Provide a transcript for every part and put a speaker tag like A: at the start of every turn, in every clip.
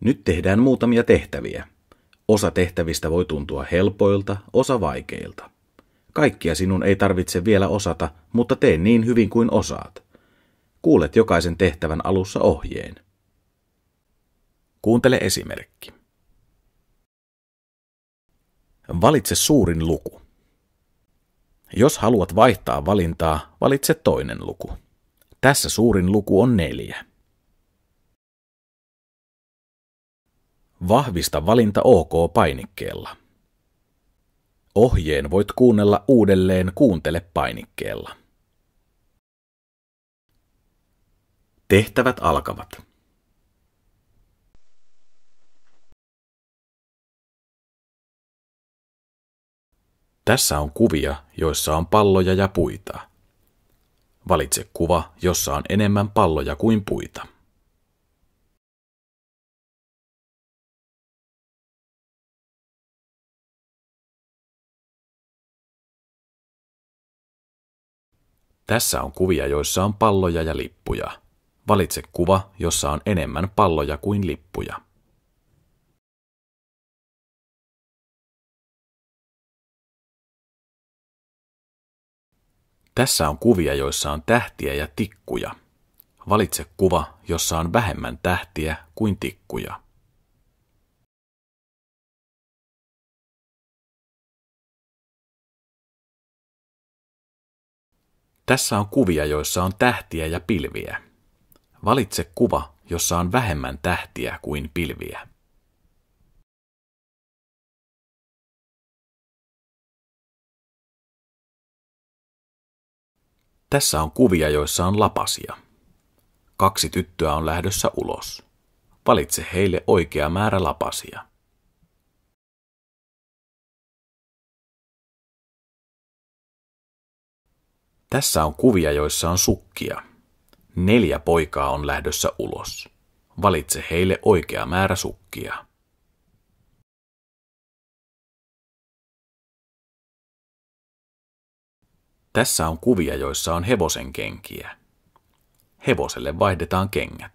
A: Nyt tehdään muutamia tehtäviä. Osa tehtävistä voi tuntua helpoilta, osa vaikeilta. Kaikkia sinun ei tarvitse vielä osata, mutta tee niin hyvin kuin osaat. Kuulet jokaisen tehtävän alussa ohjeen. Kuuntele esimerkki. Valitse suurin luku. Jos haluat vaihtaa valintaa, valitse toinen luku. Tässä suurin luku on 4. Vahvista valinta OK-painikkeella. Ohjeen voit kuunnella uudelleen Kuuntele-painikkeella. Tehtävät alkavat. Tässä on kuvia, joissa on palloja ja puita. Valitse kuva, jossa on enemmän palloja kuin puita. Tässä on kuvia, joissa on palloja ja lippuja. Valitse kuva, jossa on enemmän palloja kuin lippuja. Tässä on kuvia, joissa on tähtiä ja tikkuja. Valitse kuva, jossa on vähemmän tähtiä kuin tikkuja. Tässä on kuvia, joissa on tähtiä ja pilviä. Valitse kuva, jossa on vähemmän tähtiä kuin pilviä. Tässä on kuvia, joissa on lapasia. 2 tyttöä on lähdössä ulos. Valitse heille oikea määrä lapasia. Tässä on kuvia, joissa on sukkia. 4 poikaa on lähdössä ulos. Valitse heille oikea määrä sukkia. Tässä on kuvia, joissa on hevosen kenkiä. Hevoselle vaihdetaan kengät.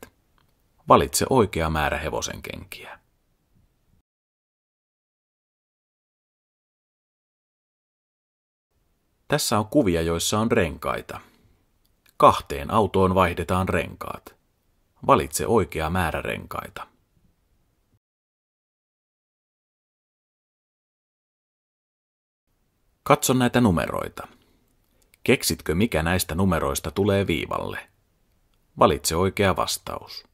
A: Valitse oikea määrä hevosen kenkiä. Tässä on kuvia, joissa on renkaita. 2 autoon vaihdetaan renkaat. Valitse oikea määrä renkaita. Katso näitä numeroita. Keksitkö, mikä näistä numeroista tulee viivalle? Valitse oikea vastaus.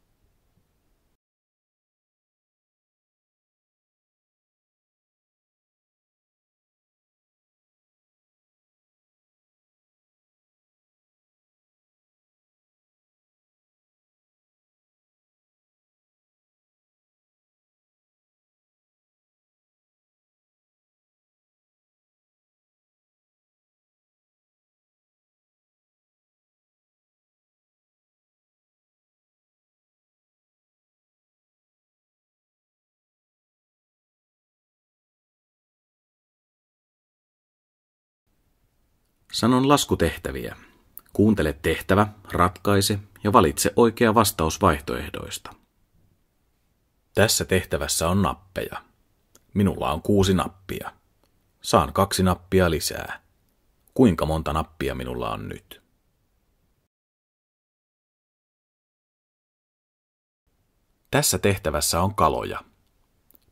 A: Sanon laskutehtäviä. Kuuntele tehtävä, ratkaise ja valitse oikea vastaus vaihtoehdoista. Tässä tehtävässä on nappeja. Minulla on 6 nappia. Saan 2 nappia lisää. Kuinka monta nappia minulla on nyt? Tässä tehtävässä on kaloja.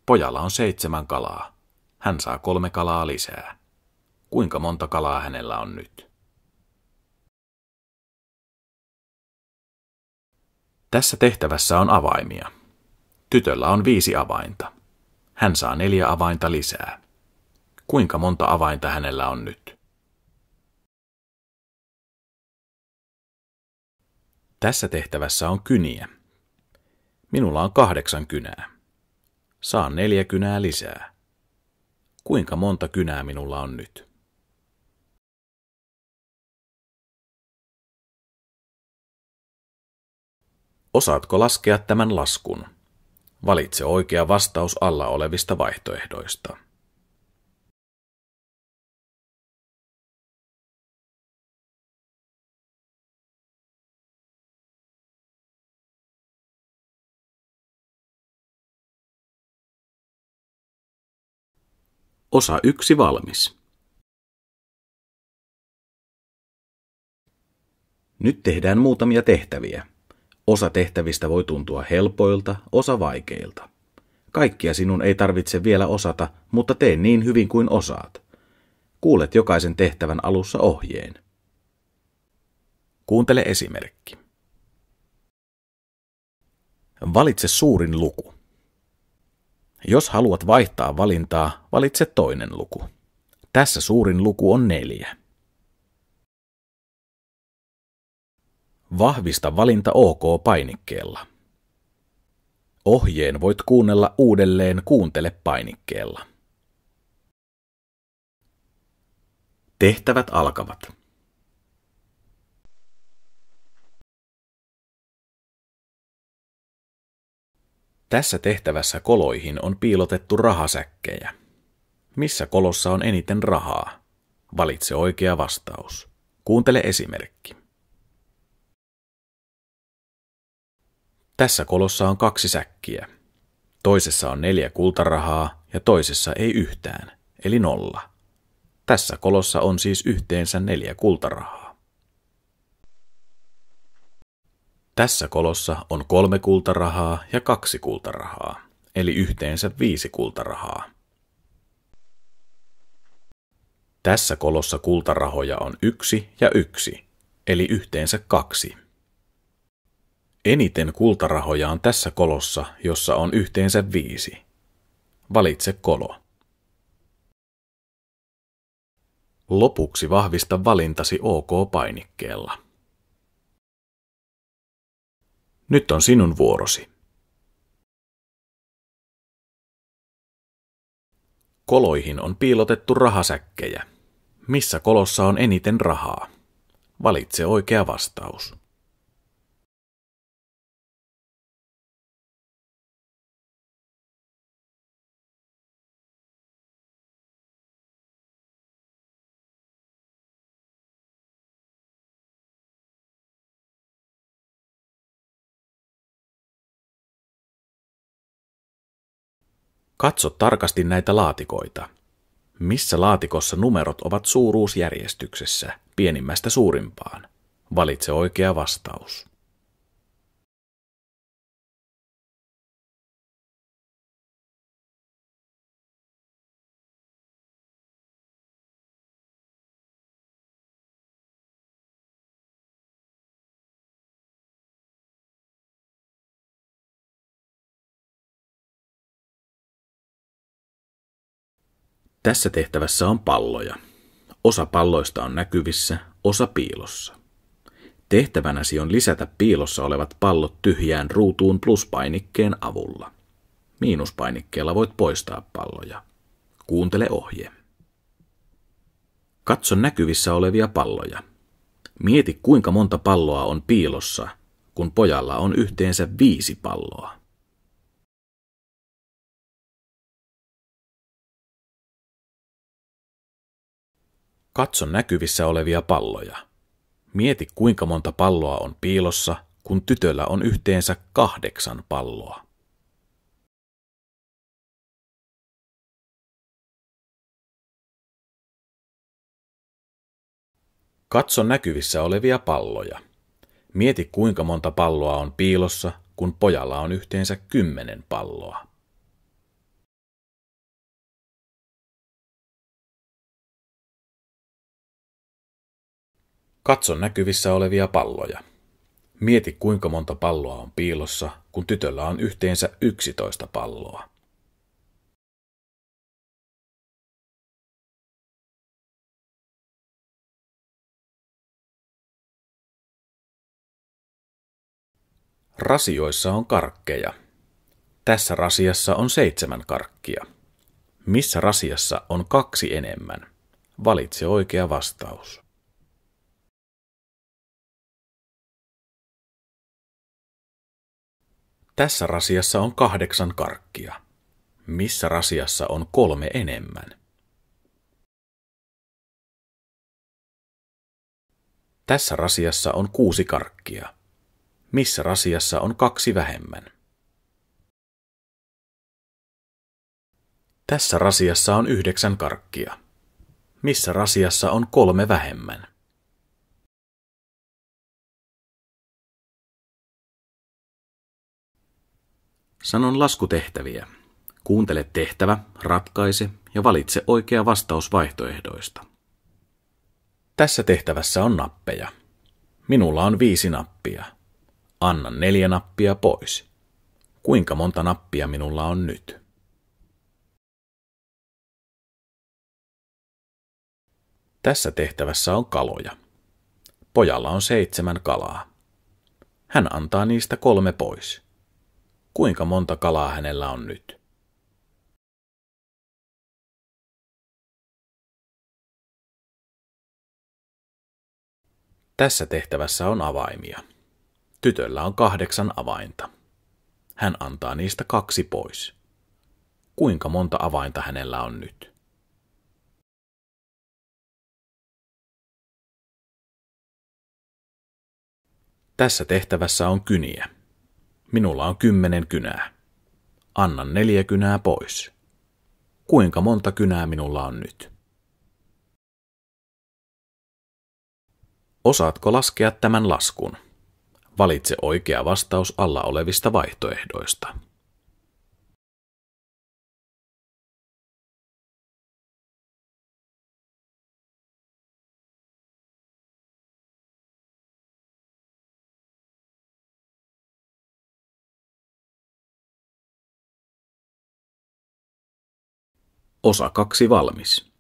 A: Pojalla on 7 kalaa. Hän saa 3 kalaa lisää. Kuinka monta kalaa hänellä on nyt? Tässä tehtävässä on avaimia. Tytöllä on 5 avainta. Hän saa 4 avainta lisää. Kuinka monta avainta hänellä on nyt? Tässä tehtävässä on kyniä. Minulla on 8 kynää. Saan 4 kynää lisää. Kuinka monta kynää minulla on nyt? Osaatko laskea tämän laskun? Valitse oikea vastaus alla olevista vaihtoehdoista. Osa 1 valmis. Nyt tehdään muutamia tehtäviä. Osa tehtävistä voi tuntua helpoilta, osa vaikeilta. Kaikkia sinun ei tarvitse vielä osata, mutta tee niin hyvin kuin osaat. Kuulet jokaisen tehtävän alussa ohjeen. Kuuntele esimerkki. Valitse suurin luku. Jos haluat vaihtaa valintaa, valitse toinen luku. Tässä suurin luku on 4. Vahvista valinta OK-painikkeella. Ohjeen voit kuunnella uudelleen kuuntele-painikkeella. Tehtävät alkavat. Tässä tehtävässä koloihin on piilotettu rahasäkkejä. Missä kolossa on eniten rahaa? Valitse oikea vastaus. Kuuntele esimerkki. Tässä kolossa on 2 säkkiä. Toisessa on 4 kultarahaa ja toisessa ei yhtään, eli 0. Tässä kolossa on siis yhteensä 4 kultarahaa. Tässä kolossa on 3 kultarahaa ja 2 kultarahaa, eli yhteensä 5 kultarahaa. Tässä kolossa kultarahoja on 1 ja 1, eli yhteensä 2. Eniten kultarahoja on tässä kolossa, jossa on yhteensä 5. Valitse kolo. Lopuksi vahvista valintasi OK-painikkeella. Nyt on sinun vuorosi. Koloihin on piilotettu rahasäkkejä. Missä kolossa on eniten rahaa? Valitse oikea vastaus. Katso tarkasti näitä laatikoita. Missä laatikossa numerot ovat suuruusjärjestyksessä, pienimmästä suurimpaan? Valitse oikea vastaus. Tässä tehtävässä on palloja. Osa palloista on näkyvissä, osa piilossa. Tehtävänäsi on lisätä piilossa olevat pallot tyhjään ruutuun pluspainikkeen avulla. Miinuspainikkeella voit poistaa palloja. Kuuntele ohje. Katso näkyvissä olevia palloja. Mieti, kuinka monta palloa on piilossa, kun pojalla on yhteensä 5 palloa. Katso näkyvissä olevia palloja. Mieti, kuinka monta palloa on piilossa, kun tytöllä on yhteensä 8 palloa. Katso näkyvissä olevia palloja. Mieti, kuinka monta palloa on piilossa, kun pojalla on yhteensä 10 palloa. Katso näkyvissä olevia palloja. Mieti, kuinka monta palloa on piilossa, kun tytöllä on yhteensä 11 palloa. Rasioissa on karkkeja. Tässä rasiassa on 7 karkkia. Missä rasiassa on 2 enemmän? Valitse oikea vastaus. Tässä rasiassa on 8 karkkia. Missä rasiassa on 3 enemmän? Tässä rasiassa on 6 karkkia. Missä rasiassa on 2 vähemmän? Tässä rasiassa on 9 karkkia. Missä rasiassa on 3 vähemmän? Sanon laskutehtäviä. Kuuntele tehtävä, ratkaise ja valitse oikea vastaus vaihtoehdoista. Tässä tehtävässä on nappeja. Minulla on 5 nappia. Anna 4 nappia pois. Kuinka monta nappia minulla on nyt? Tässä tehtävässä on kaloja. Pojalla on 7 kalaa. Hän antaa niistä 3 pois. Kuinka monta kalaa hänellä on nyt? Tässä tehtävässä on avaimia. Tytöllä on 8 avainta. Hän antaa niistä 2 pois. Kuinka monta avainta hänellä on nyt? Tässä tehtävässä on kyniä. Minulla on 10 kynää. Anna 4 kynää pois. Kuinka monta kynää minulla on nyt? Osaatko laskea tämän laskun? Valitse oikea vastaus alla olevista vaihtoehdoista. Osa 2 valmis.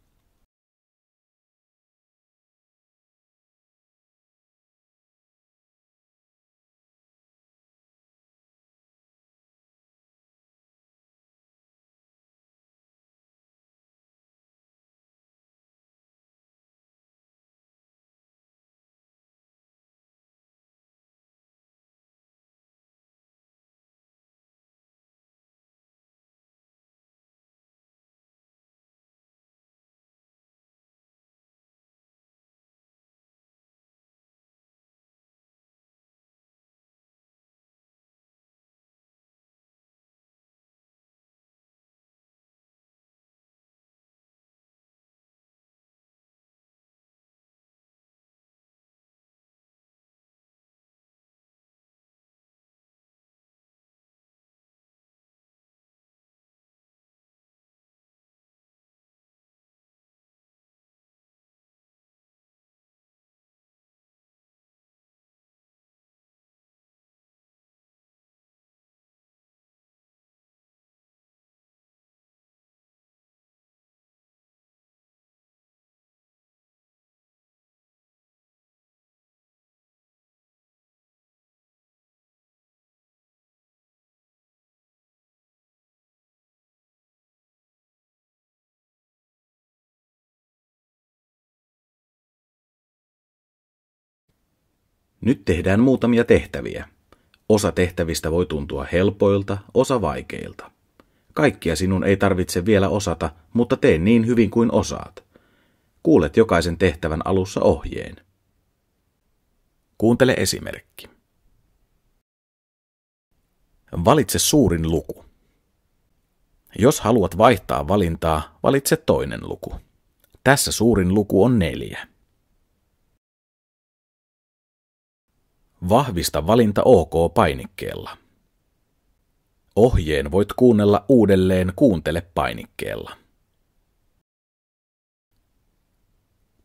A: Nyt tehdään muutamia tehtäviä. Osa tehtävistä voi tuntua helpoilta, osa vaikeilta. Kaikkia sinun ei tarvitse vielä osata, mutta tee niin hyvin kuin osaat. Kuulet jokaisen tehtävän alussa ohjeen. Kuuntele esimerkki. Valitse suurin luku. Jos haluat vaihtaa valintaa, valitse toinen luku. Tässä suurin luku on 4. Vahvista valinta OK-painikkeella. Ohjeen voit kuunnella uudelleen kuuntele-painikkeella.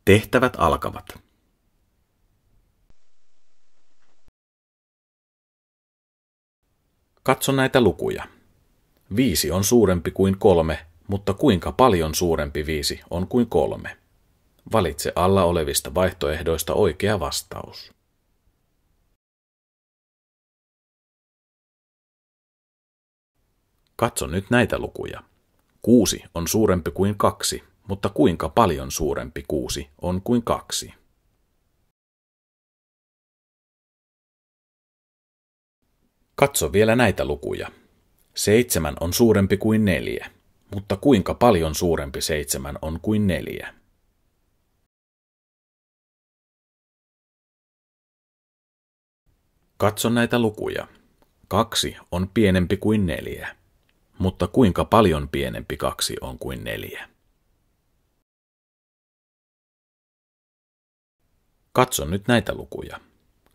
A: Tehtävät alkavat. Katso näitä lukuja. 5 on suurempi kuin 3, mutta kuinka paljon suurempi 5 on kuin 3? Valitse alla olevista vaihtoehdoista oikea vastaus. Katso nyt näitä lukuja. 6 on suurempi kuin 2, mutta kuinka paljon suurempi 6 on kuin 2? Katso vielä näitä lukuja. 7 on suurempi kuin 4, mutta kuinka paljon suurempi 7 on kuin 4? Katso näitä lukuja. 2 on pienempi kuin 4, mutta kuinka paljon pienempi 2 on kuin 4? Katso nyt näitä lukuja.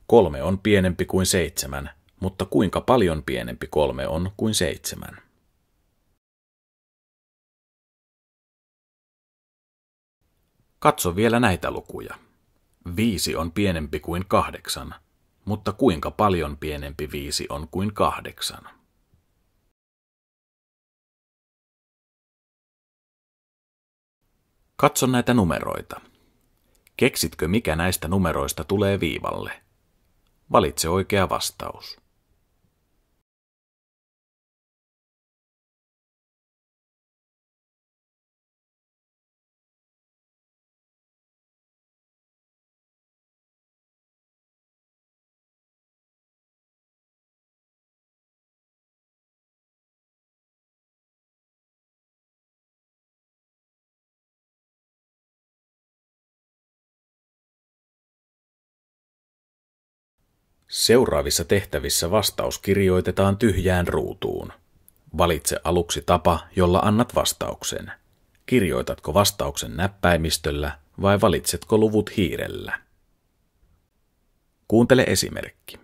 A: 3 on pienempi kuin 7, mutta kuinka paljon pienempi 3 on kuin 7? Katso vielä näitä lukuja. 5 on pienempi kuin 8, mutta kuinka paljon pienempi 5 on kuin 8? Katso näitä numeroita. Keksitkö, mikä näistä numeroista tulee viivalle? Valitse oikea vastaus. Seuraavissa tehtävissä vastaus kirjoitetaan tyhjään ruutuun. Valitse aluksi tapa, jolla annat vastauksen. Kirjoitatko vastauksen näppäimistöllä vai valitsetko luvut hiirellä? Kuuntele esimerkki.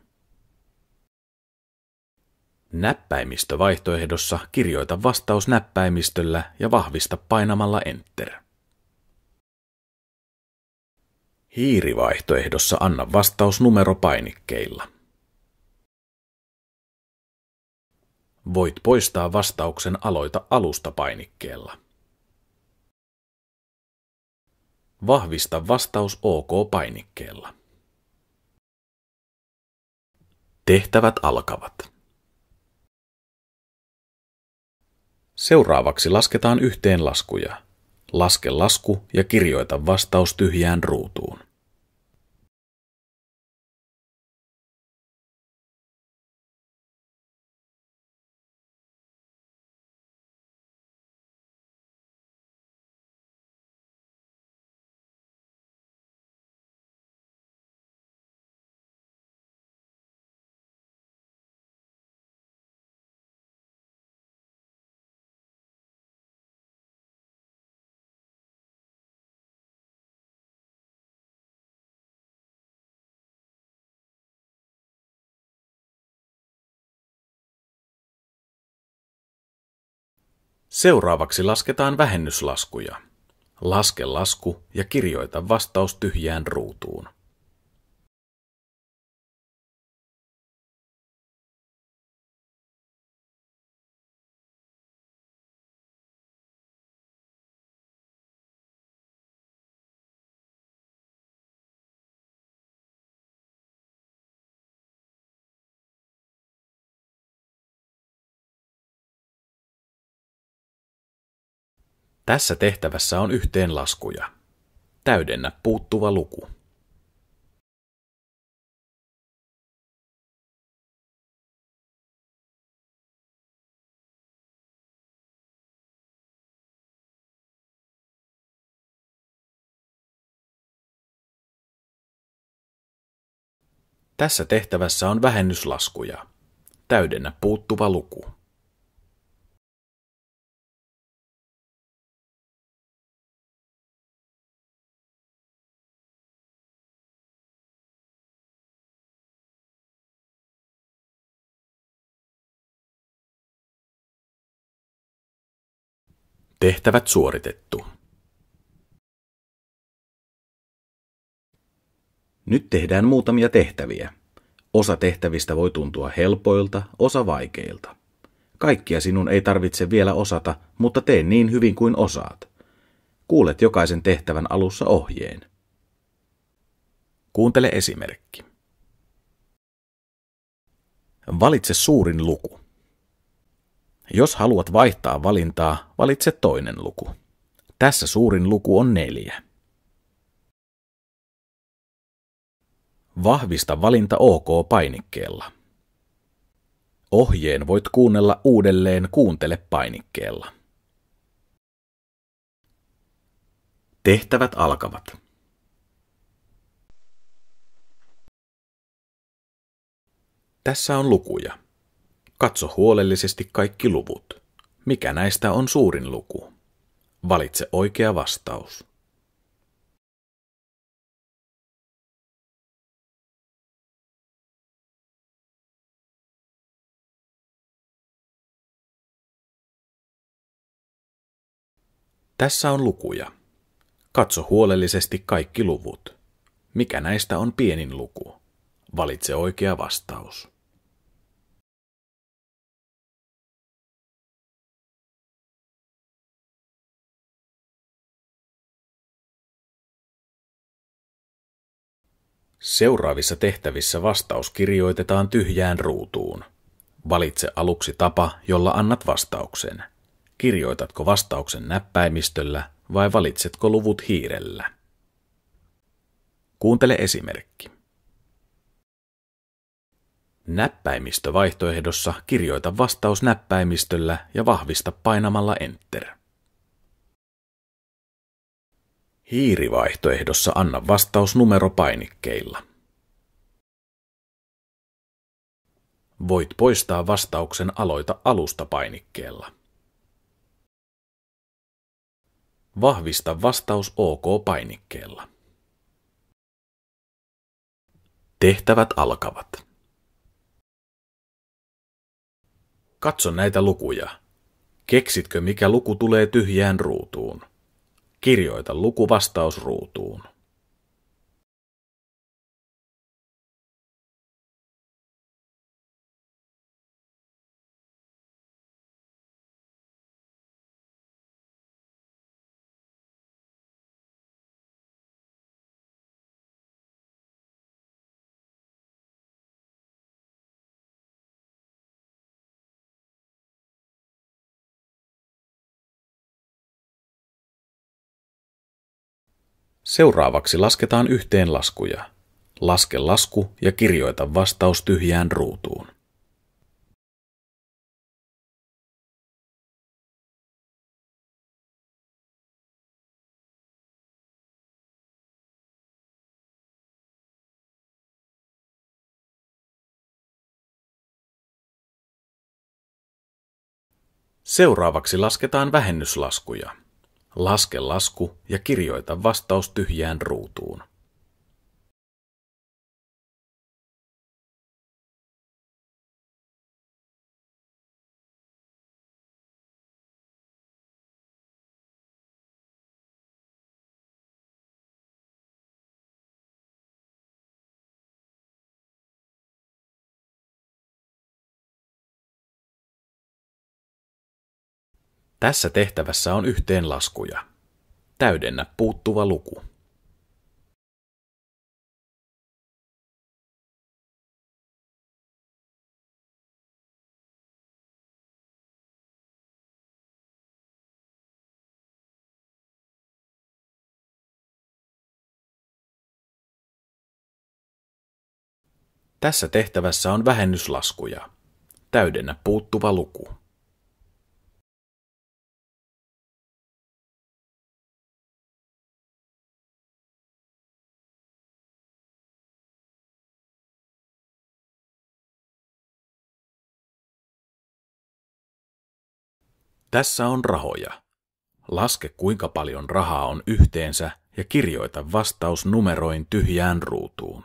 A: Näppäimistövaihtoehdossa kirjoita vastaus näppäimistöllä ja vahvista painamalla Enter. Hiirivaihtoehdossa anna vastaus numeropainikkeilla. Voit poistaa vastauksen aloita alusta -painikkeella. Vahvista vastaus OK-painikkeella. Tehtävät alkavat. Seuraavaksi lasketaan yhteenlaskuja. Laske lasku ja kirjoita vastaus tyhjään ruutuun. Seuraavaksi lasketaan vähennyslaskuja. Laske lasku ja kirjoita vastaus tyhjään ruutuun. Tässä tehtävässä on yhteenlaskuja. Täydennä puuttuva luku. Tässä tehtävässä on vähennyslaskuja. Täydennä puuttuva luku. Tehtävät suoritettu. Nyt tehdään muutamia tehtäviä. Osa tehtävistä voi tuntua helpoilta, osa vaikeilta. Kaikkia sinun ei tarvitse vielä osata, mutta tee niin hyvin kuin osaat. Kuulet jokaisen tehtävän alussa ohjeen. Kuuntele esimerkki. Valitse suurin luku. Jos haluat vaihtaa valintaa, valitse toinen luku. Tässä suurin luku on 4. Vahvista valinta OK-painikkeella. Ohjeen voit kuunnella uudelleen Kuuntele-painikkeella. Tehtävät alkavat. Tässä on lukuja. Katso huolellisesti kaikki luvut. Mikä näistä on suurin luku? Valitse oikea vastaus. Tässä on lukuja. Katso huolellisesti kaikki luvut. Mikä näistä on pienin luku? Valitse oikea vastaus. Seuraavissa tehtävissä vastaus kirjoitetaan tyhjään ruutuun. Valitse aluksi tapa, jolla annat vastauksen. Kirjoitatko vastauksen näppäimistöllä vai valitsetko luvut hiirellä? Kuuntele esimerkki. Näppäimistövaihtoehdossa kirjoita vastaus näppäimistöllä ja vahvista painamalla Enter. Hiirivaihtoehdossa anna vastaus numeropainikkeilla. Voit poistaa vastauksen aloita alusta painikkeella. Vahvista vastaus OK-painikkeella. Tehtävät alkavat. Katso näitä lukuja. Keksitkö, mikä luku tulee tyhjään ruutuun? Kirjoita lukuvastaus ruutuun. Seuraavaksi lasketaan yhteenlaskuja. Laske lasku ja kirjoita vastaus tyhjään ruutuun. Seuraavaksi lasketaan vähennyslaskuja. Laske lasku ja kirjoita vastaus tyhjään ruutuun. Tässä tehtävässä on yhteenlaskuja. Täydennä puuttuva luku. Tässä tehtävässä on vähennyslaskuja. Täydennä puuttuva luku. Tässä on rahoja. Laske kuinka paljon rahaa on yhteensä ja kirjoita vastaus numeroin tyhjään ruutuun.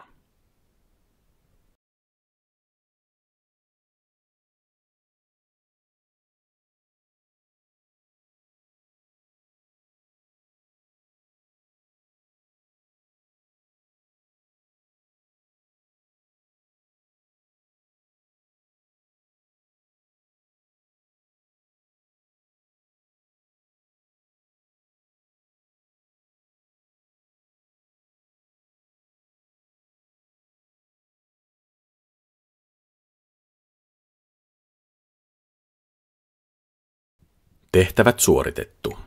A: Tehtävät suoritettu.